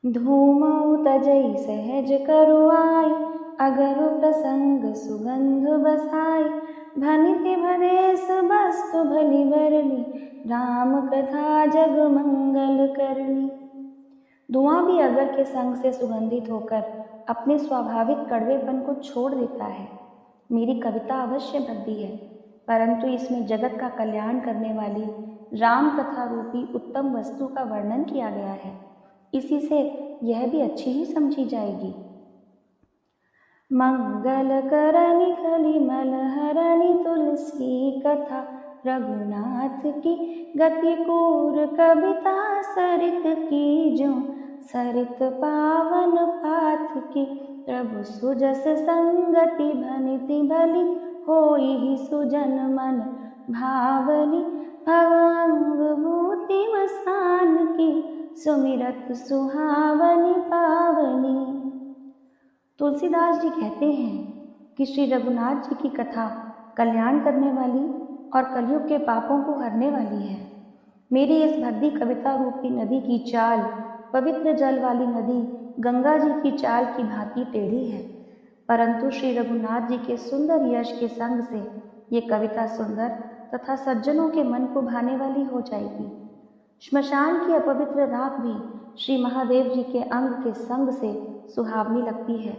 धूमौ तजै सहज करुआई, अगरु प्रसंग सुगंध बसाई। भनिति भदेस वस्तु भली बरनी, राम कथा जग मंगल करनी। धुआं भी अगर के संग से सुगंधित होकर अपने स्वाभाविक कड़वेपन को छोड़ देता है। मेरी कविता अवश्य भद्दी है, परंतु इसमें जगत का कल्याण करने वाली राम कथा रूपी उत्तम वस्तु का वर्णन किया गया है। इसी से यह भी अच्छी ही समझी जाएगी। मंगल करनी कलिमल हरणी तुलसी कथा, रघुनाथ की गति कूर कविता सरित की जो, सरित पावन पाथ की। प्रभु सुजस संगति भनिति भली, होई ही सुजन मन भावनी। भवंग भूति मसान की, सुमिरत सुहावनी पावनी। तुलसीदास जी कहते हैं कि श्री रघुनाथ जी की कथा कल्याण करने वाली और कलयुग के पापों को हरने वाली है। मेरी इस भद्दी कविता रूपी नदी की चाल, पवित्र जल वाली नदी गंगा जी की चाल की भांति टेढ़ी है, परंतु श्री रघुनाथ जी के सुंदर यश के संग से ये कविता सुंदर तथा सज्जनों के मन को भाने वाली हो जाएगी। श्मशान की अपवित्र राख भी श्री महादेव जी के अंग के संग से सुहावनी लगती है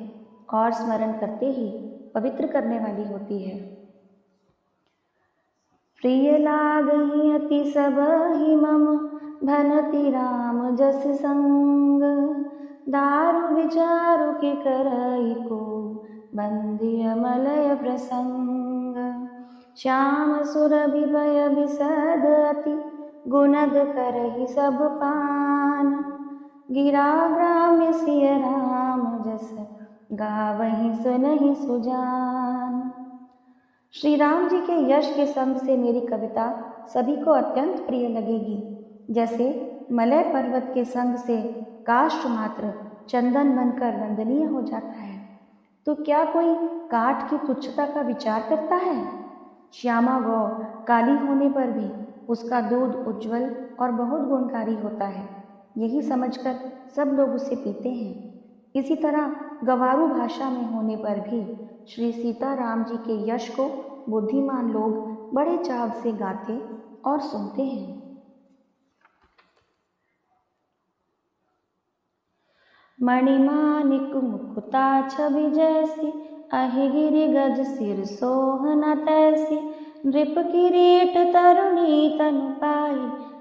और स्मरण करते ही पवित्र करने वाली होती है। प्रिय लागहि अति सब ही मम, भनति राम जस संग। दारु विचारु के करई को, बंदिय मलय प्रसंग। श्याम सुरभि भय बिसद अति, गुणद करहि सब पान। गिरा ग्राम्य सिय राम जस, गावहि सुनहि सुजान। श्री राम जी के यश के संग से मेरी कविता सभी को अत्यंत प्रिय लगेगी। जैसे मलय पर्वत के संग से काष्ठ मात्र चंदन बनकर वंदनीय हो जाता है, तो क्या कोई काठ की तुच्छता का विचार करता है? श्यामा गौ काली होने पर भी उसका दूध उज्जवल और बहुत गुणकारी होता है, यही समझकर सब लोग उसे पीते हैं। इसी तरह गंवारू भाषा में होने पर भी श्री सीताराम जी के यश को बुद्धिमान लोग बड़े चाव से गाते और सुनते हैं। मणिमाणिक मुकुता छवि जैसी, अहिगिरि गज सिर सोहना तैसी। नृप किरीट तरुणी तनु पाई,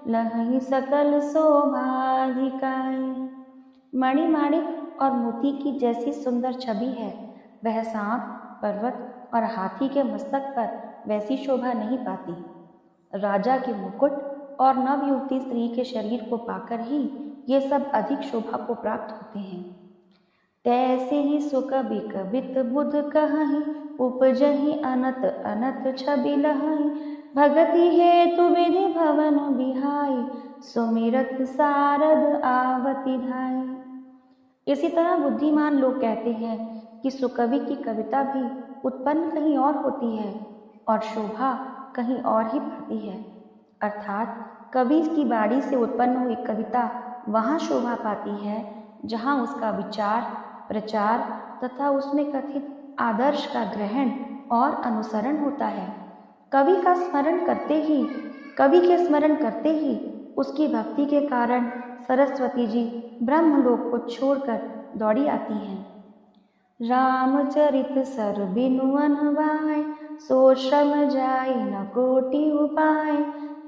लहहि सकल शोभाधिकाई। मणिमाणिक और मोती की जैसी सुंदर छवि है, वह सांप, पर्वत और हाथी के मस्तक पर वैसी शोभा नहीं पाती। राजा के मुकुट और नवयुवती स्त्री के शरीर को पाकर ही ये सब अधिक शोभा को प्राप्त होते हैं। तैसे ही सुकवि कवित बुध कहहि, उपजहि अनत अनत छवि लहहि। भगति हेतु विधि भवन बिहाई, सुमिरत सारद आवति धाई। इसी तरह बुद्धिमान लोग कहते हैं कि सुकवि की कविता भी उत्पन्न कहीं और होती है और शोभा कहीं और ही बढ़ती है, अर्थात कवि की बाणी से उत्पन्न हुई कविता वहाँ शोभा पाती है जहाँ उसका विचार, प्रचार तथा उसमें कथित आदर्श का ग्रहण और अनुसरण होता है। कवि के स्मरण करते ही उसकी भक्ति के कारण सरस्वती जी ब्रह्मलोक को छोड़कर दौड़ी आती हैं। रामचरित सर बिनु अनवाय, सो श्रम जाय न कोटि उपाय।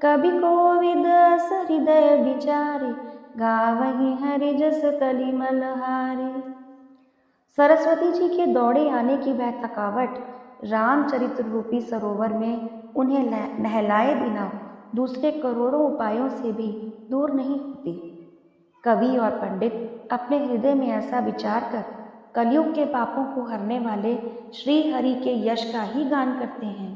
कवि कोविद अस हृदय विचारे, गावहि हरि जस कलिमल हारे। सरस्वती जी के दौड़े आने की वह थकावट रामचरित्र रूपी सरोवर में उन्हें नहलाए बिना दूसरे करोड़ों उपायों से भी दूर नहीं होती। कवि और पंडित अपने हृदय में ऐसा विचार कर कलयुग के पापों को हरने वाले श्री हरि के यश का ही गान करते हैं।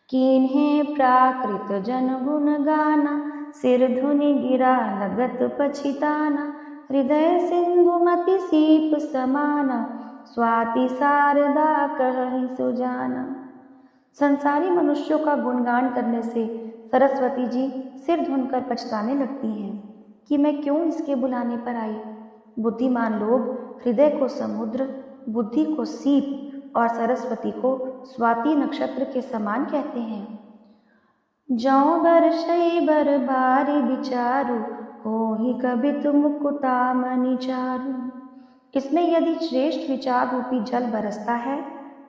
कीन्हे प्राकृत जन गुण गाना, सिर धुनि गिरा लगत पछिताना। हृदय सिंधु मति सीप समाना, स्वाति शारदा कहहि सुजाना। संसारी मनुष्यों का गुणगान करने से सरस्वती जी सिर धुनकर पछताने लगती हैं। कि मैं क्यों इसके बुलाने पर आई। बुद्धिमान लोग हृदय को समुद्र, बुद्धि को सीप और सरस्वती को स्वाति नक्षत्र के समान कहते हैं। जौ बरसई बर बारी विचारु, हो ही कभी तुम कुता मनि चारु। इसमें यदि श्रेष्ठ विचार रूपी जल बरसता है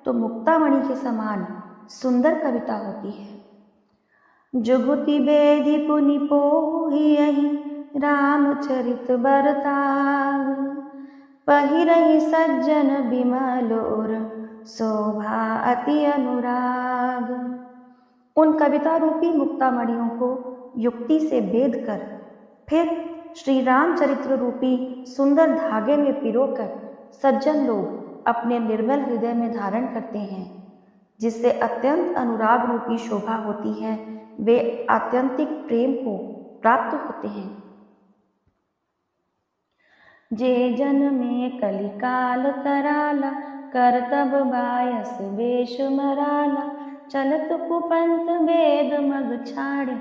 तो मुक्तामणि के समान सुंदर कविता होती है। जुगुति बेधि पुनि पोहियहि, रामचरित बरताग। पहिरहि सज्जन बिमलोर, शोभा अति अनुराग। उन कविता रूपी मुक्तामणियों को युक्ति से बेध कर फिर श्री रामचरित्र रूपी सुंदर धागे में पिरोकर सज्जन लोग अपने निर्मल हृदय में धारण करते हैं, जिससे अत्यंत अनुराग रूपी शोभा होती है। वे आत्यंतिक प्रेम को प्राप्त होते हैं। जे जन में कलिकाल कराला, करतब बायस वेश मराला। चलत कुपंत वेद मग छाड़े,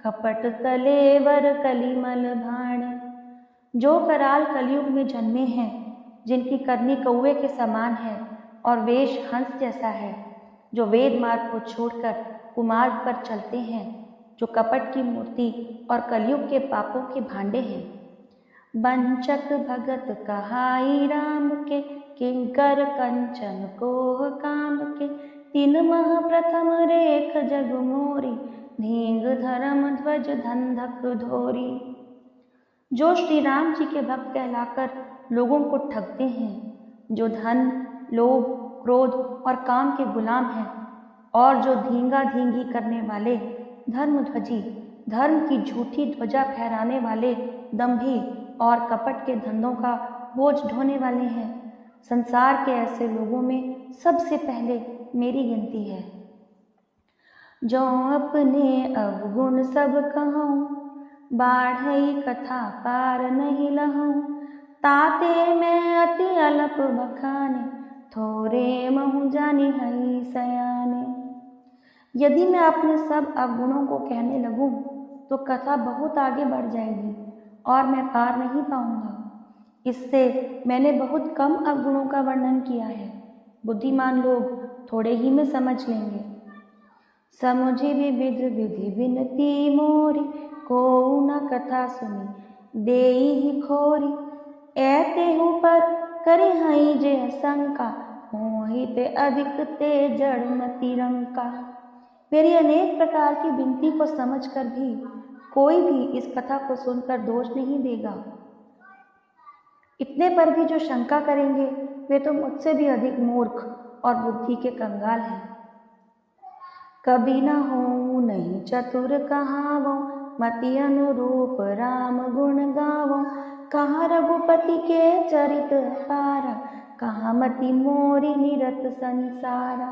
कपट कलेवर कलिमल भाड़े। जो कराल कलयुग में जन्मे हैं, जिनकी करनी कौवे के समान है और वेश हंस जैसा है, जो वेद मार्ग को छोड़कर कुमार्ग पर चलते हैं, जो कपट की मूर्ति और कलयुग के पापों के भांडे हैं। बंचक भगत कहाई राम के, किंकर कंचन कोह काम के। तीन मह प्रथम रेख जग मोरी, ढींग धर्म ध्वज धंधक धोरी। जो श्री राम जी के भक्त कहलाकर लोगों को ठगते हैं, जो धन, लोभ, क्रोध और काम के गुलाम हैं, और जो धींगा धींगी करने वाले, धर्मध्वजी, धर्म की झूठी ध्वजा फहराने वाले, दंभी और कपट के धंधों का बोझ ढोने वाले हैं। संसार के ऐसे लोगों में सबसे पहले मेरी गिनती है। जो अपने अवगुण सब कहूँ, बाढ़ई कथा पार नहीं लहूँ। ताते मैं अति अलप बखाने, थोरे महु जानी हई सयाने। यदि मैं अपने सब अवगुणों को कहने लगूं तो कथा बहुत आगे बढ़ जाएगी और मैं पार नहीं पाऊंगा। इससे मैंने बहुत कम अवगुणों का वर्णन किया है। बुद्धिमान लोग थोड़े ही में समझ लेंगे। समुझि विविध विधि विनती मोरी, को न कथा सुनी देई ही खोरी। ऐते हूँ पर करे हई जे शंका, मोहिते अधिक ते जड़ मति रंका। मेरी अनेक प्रकार की विनती को समझकर भी कोई भी इस कथा को सुनकर दोष नहीं देगा। इतने पर भी जो शंका करेंगे वे तो मुझसे भी अधिक मूर्ख और बुद्धि के कंगाल हैं। कभी न हो नहीं चतुर कहावो, मति अनुरूप राम गुण गावो। कहाँ रघुपति के चरित पारा, कहाँ मति मोरी निरत संसारा।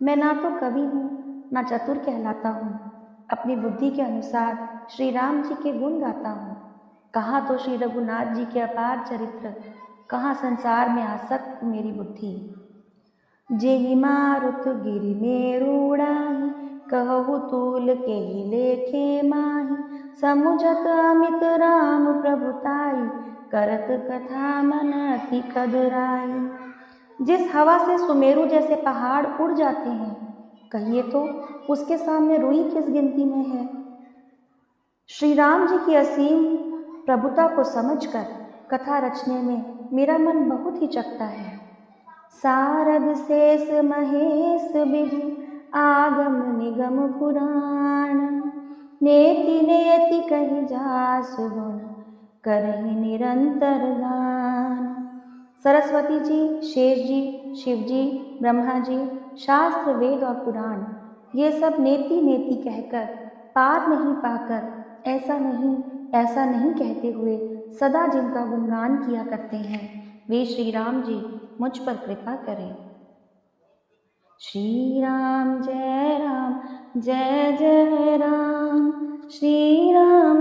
मैं ना तो कवि हूँ ना चतुर कहलाता हूँ, अपनी बुद्धि के अनुसार श्री राम जी के गुण गाता हूँ। कहाँ तो श्री रघुनाथ जी के अपार चरित्र, कहाँ संसार में आसक्त मेरी बुद्धि। जेहि मारुत गिरि मेरूड़ाहि, कहु तूल के ही लेखे माहि। समुझत अमित राम प्रभुताई, करत कथा मन अति कदराई। जिस हवा से सुमेरु जैसे पहाड़ उड़ जाते हैं, कहिए तो उसके सामने रुई किस गिनती में है। श्री राम जी की असीम प्रभुता को समझकर कथा रचने में मेरा मन बहुत ही चकता है। सारद शेष महेश विधि, आगम निगम पुराण। नेति नेति कहि जासु गुण, करहि निरंतर गान। सरस्वती जी, शेष जी, शिव जी, ब्रह्मा जी, शास्त्र, वेद और पुराण, ये सब नेति नेति कहकर, पार नहीं पाकर, ऐसा नहीं कहते हुए सदा जिनका गुणगान किया करते हैं, वे श्री राम जी मुझ पर कृपा करें। श्री राम जय जय राम, श्री राम